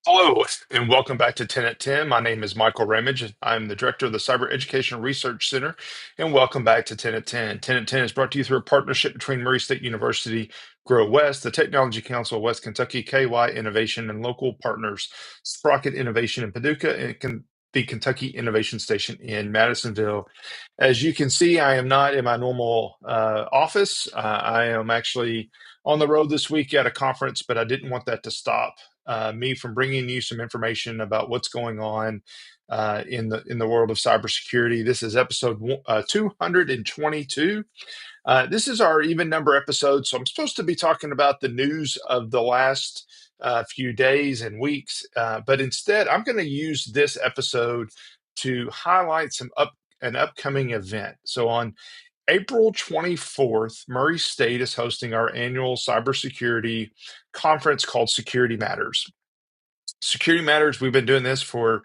Hello, and welcome back to 10 at 10. My name is Michael Ramage. I'm the director of the Cyber Education Research Center, and welcome back to 10 at 10. 10 at 10 is brought to you through a partnership between Murray State University, Grow West, the Technology Council of West Kentucky, KY Innovation, and local partners, Sprocket Innovation in Paducah, and the Kentucky Innovation Station in Madisonville. As you can see, I am not in my normal office. I am actually on the road this week at a conference, but I didn't want that to stop me from bringing you some information about what's going on in the world of cybersecurity. This is episode 222. This is our even number episode, so I'm supposed to be talking about the news of the last few days and weeks, but instead, I'm going to use this episode to highlight an upcoming event. So on April 24th, Murray State is hosting our annual cybersecurity conference called Security Matters. Security Matters, we've been doing this for,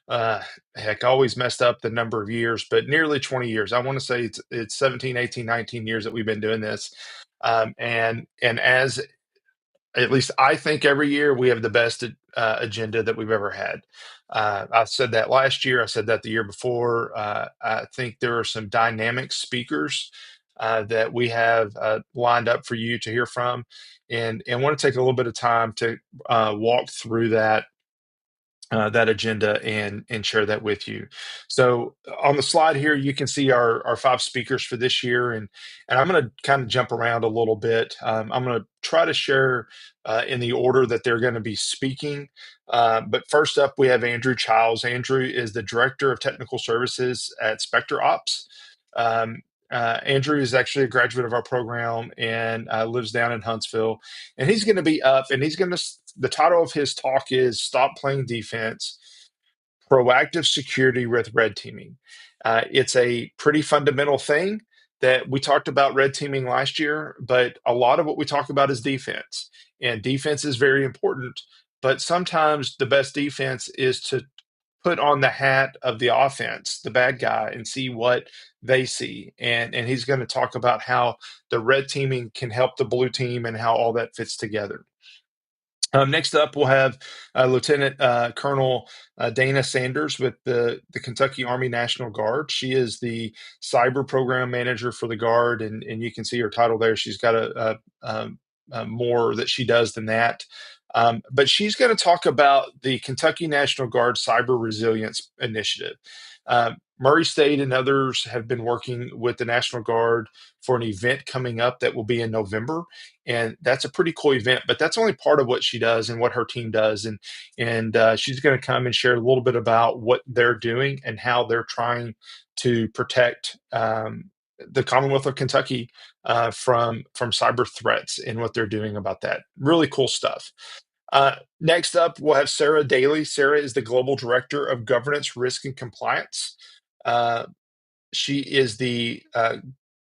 heck, I always messed up the number of years, but nearly 20 years. I want to say it's 17, 18, 19 years that we've been doing this. And as at least I think every year we have the best agenda that we've ever had. I said that last year. I said that the year before. I think there are some dynamic speakers that we have lined up for you to hear from, and want to take a little bit of time to walk through that agenda and share that with you. So on the slide here, you can see our five speakers for this year, and I'm going to kind of jump around a little bit. I'm going to try to share in the order that they're going to be speaking. But first up, we have Andrew Childs. Andrew is the Director of Technical Services at Spectre Ops. Andrew is actually a graduate of our program and lives down in Huntsville. And he's going to be up, and the title of his talk is Stop Playing Defense, Proactive Security with Red Teaming. It's a pretty fundamental thing that we talked about red teaming last year, but a lot of what we talk about is defense. And defense is very important, but sometimes the best defense is to put on the hat of the offense, the bad guy, and see what they see. And he's going to talk about how the red teaming can help the blue team and how all that fits together. Next up, we'll have Lieutenant Colonel Dana Sanders with the Kentucky Army National Guard. She is the cyber program manager for the Guard, and you can see her title there. She's got a more that she does than that. But she's going to talk about the Kentucky National Guard Cyber Resilience Initiative. Murray State and others have been working with the National Guard for an event coming up that will be in November, and that's a pretty cool event. But that's only part of what she does and what her team does, and she's going to come and share a little bit about what they're doing and how they're trying to protect the Commonwealth of Kentucky from cyber threats and what they're doing about that. Really cool stuff. Next up, we'll have Sarah Daly. Sarah is the Global Director of Governance, Risk, and Compliance. Uh, she is the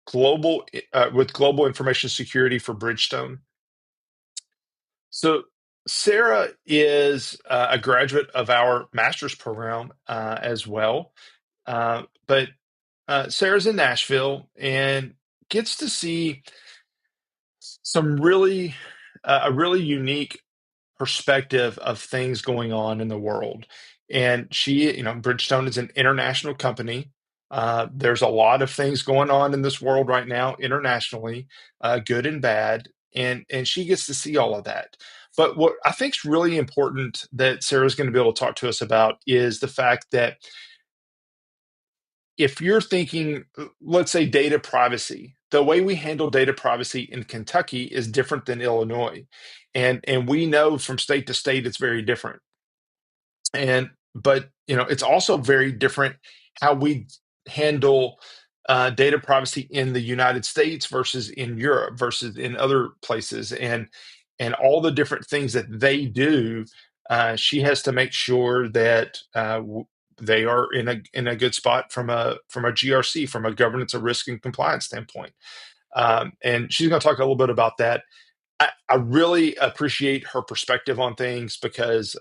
global with Global Information Security for Bridgestone. So Sarah is a graduate of our master's program as well, but Sarah's in Nashville and gets to see some really a really unique perspective of things going on in the world. And Bridgestone is an international company. There's a lot of things going on in this world right now, internationally, good and bad, and she gets to see all of that. But what I think is really important that Sarah's going to be able to talk to us about is the fact that if you're thinking, let's say, data privacy, the way we handle data privacy in Kentucky is different than Illinois, and we know from state to state it's very different. But it's also very different how we handle data privacy in the United States versus in Europe versus in other places, and all the different things that they do. She has to make sure that they are in a good spot from a GRC, from a governance of risk and compliance standpoint. And she's going to talk a little bit about that. I really appreciate her perspective on things because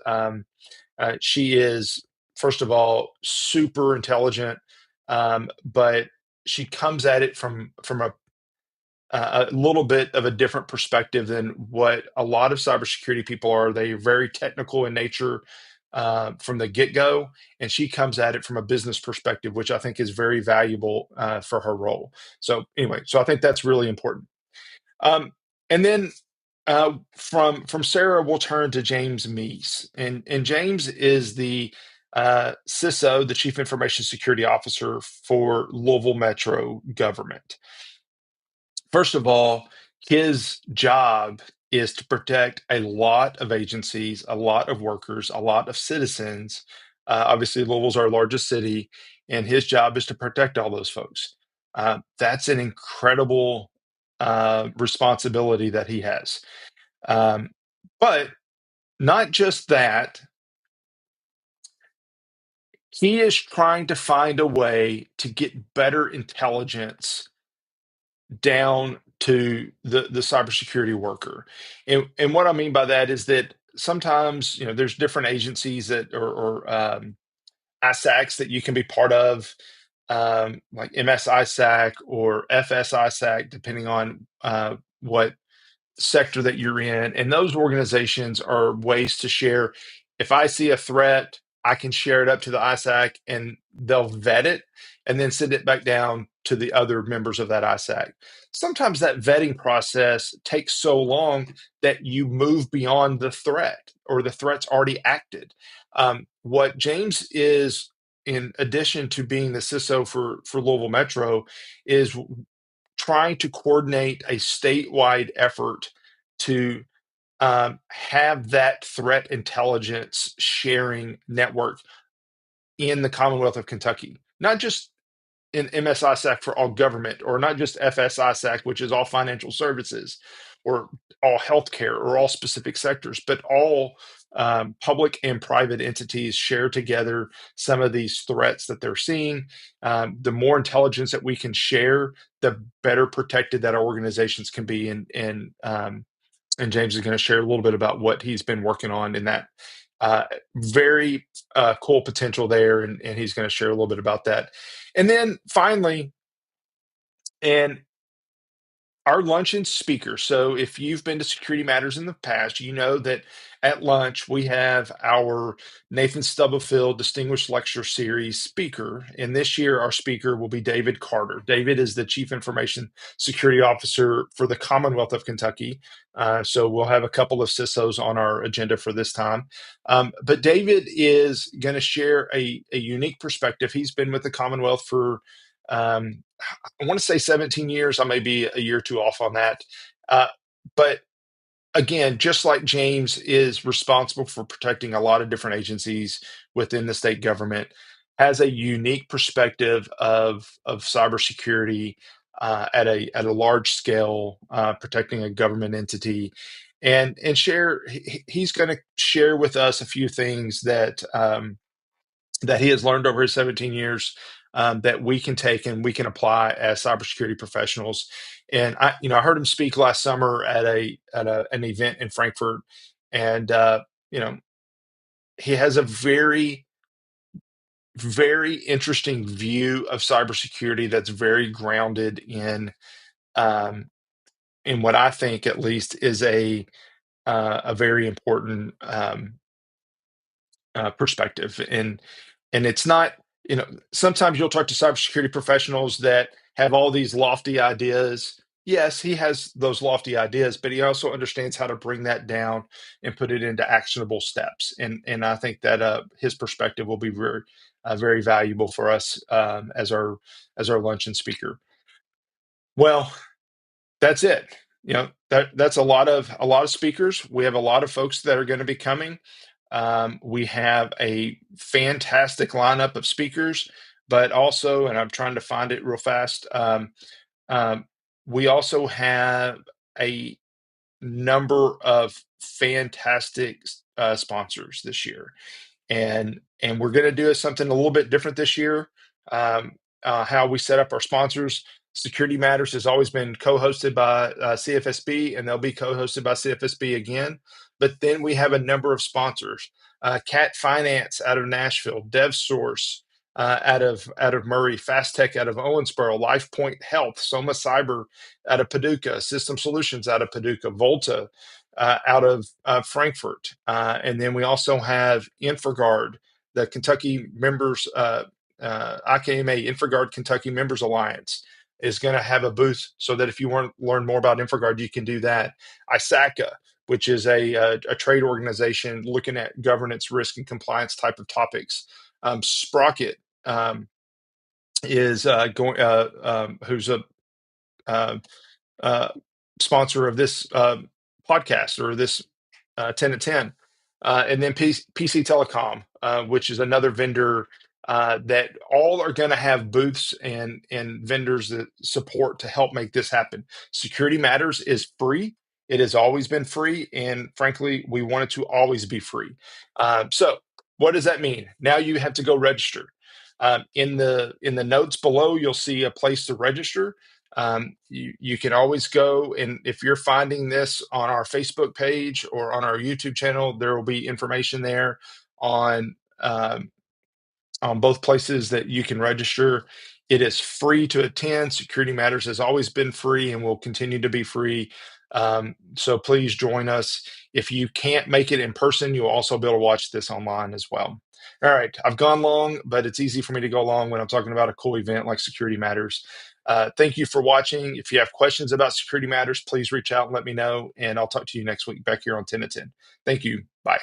she is, first of all, super intelligent, but she comes at it from a little bit of a different perspective than what a lot of cybersecurity people are. They're very technical in nature from the get go, and she comes at it from a business perspective, which I think is very valuable for her role. So, anyway, so I think that's really important. Um, and then from Sarah, we'll turn to James Meese, and James is the CISO, the Chief Information Security Officer for Louisville Metro government. First of all, his job is to protect a lot of agencies, a lot of workers, a lot of citizens. Obviously, Louisville's our largest city, and his job is to protect all those folks. That's an incredible responsibility that he has. Um, but not just that, he is trying to find a way to get better intelligence down to the cybersecurity worker. And what I mean by that is that sometimes, there's different agencies that or ISACs that you can be part of, like MS ISAC or FS ISAC, depending on what sector that you're in. And those organizations are ways to share. If I see a threat, I can share it up to the ISAC and they'll vet it and then send it back down to the other members of that ISAC. Sometimes that vetting process takes so long that you move beyond the threat or the threat's already acted. What James is, in addition to being the CISO for Louisville Metro, is trying to coordinate a statewide effort to have that threat intelligence sharing network in the Commonwealth of Kentucky, not just in MSISAC for all government, or not just FSISAC, which is all financial services, or all healthcare, or all specific sectors, but all public and private entities share together some of these threats that they're seeing. The more intelligence that we can share, the better protected that our organizations can be. And James is going to share a little bit about what he's been working on in that very cool potential there, and he's going to share a little bit about that. And then finally, and our luncheon speaker. So if you've been to Security Matters in the past, you know that at lunch we have our Nathan Stubblefield Distinguished Lecture Series speaker. And this year our speaker will be David Carter. David is the Chief Information Security Officer for the Commonwealth of Kentucky. So we'll have a couple of CISOs on our agenda for this time. But David is going to share a unique perspective. He's been with the Commonwealth for I want to say 17 years. I may be a year or two off on that. But again, just like James is responsible for protecting a lot of different agencies within the state government, has a unique perspective of cybersecurity at a large scale, protecting a government entity, and he's going to share with us a few things that he has learned over his 17 years, that we can take and we can apply as cybersecurity professionals. And I heard him speak last summer at an event in Frankfurt, and you know, he has a very, very interesting view of cybersecurity that's very grounded um, in what I think, at least, is a very important perspective. And it's not, sometimes you'll talk to cybersecurity professionals that have all these lofty ideas. Yes, he has those lofty ideas, but he also understands how to bring that down and put it into actionable steps. And I think that his perspective will be very valuable for us as our luncheon speaker. Well, that's it. That's a lot of speakers. We have a lot of folks that are going to be coming. We have a fantastic lineup of speakers, but also, and I'm trying to find it real fast. Um, we also have a number of fantastic sponsors this year, and we're going to do something a little bit different this year. How we set up our sponsors. Security Matters has always been co-hosted by CFSB, and they'll be co-hosted by CFSB again. But then we have a number of sponsors: Cat Finance out of Nashville, DevSource, out of Murray, Fast Tech out of Owensboro, LifePoint Health, Soma Cyber out of Paducah, System Solutions out of Paducah, Volta out of Frankfurt, and then we also have InfraGard, the Kentucky members, IKMA, InfraGard Kentucky Members Alliance, is going to have a booth so that if you want to learn more about InfraGard, you can do that. ISACA, which is a trade organization looking at governance, risk, and compliance type of topics. Sprocket is going, who's a uh, uh, sponsor of this podcast or this 10 to 10. And then PC Telecom, which is another vendor that all are going to have booths and vendors that support to help make this happen. Security Matters is free. It has always been free. And frankly, we want it to always be free. So what does that mean? Now you have to go register. In the notes below, you'll see a place to register. You can always go, and if you're finding this on our Facebook page or on our YouTube channel, there will be information there on both places that you can register. It is free to attend. Security Matters has always been free and will continue to be free. So please join us. If you can't make it in person, you'll also be able to watch this online as well. All right, I've gone long, but it's easy for me to go long when I'm talking about a cool event like Security Matters. Thank you for watching. If you have questions about Security Matters, please reach out and let me know, and I'll talk to you next week back here on 10 to 10. Thank you. Bye.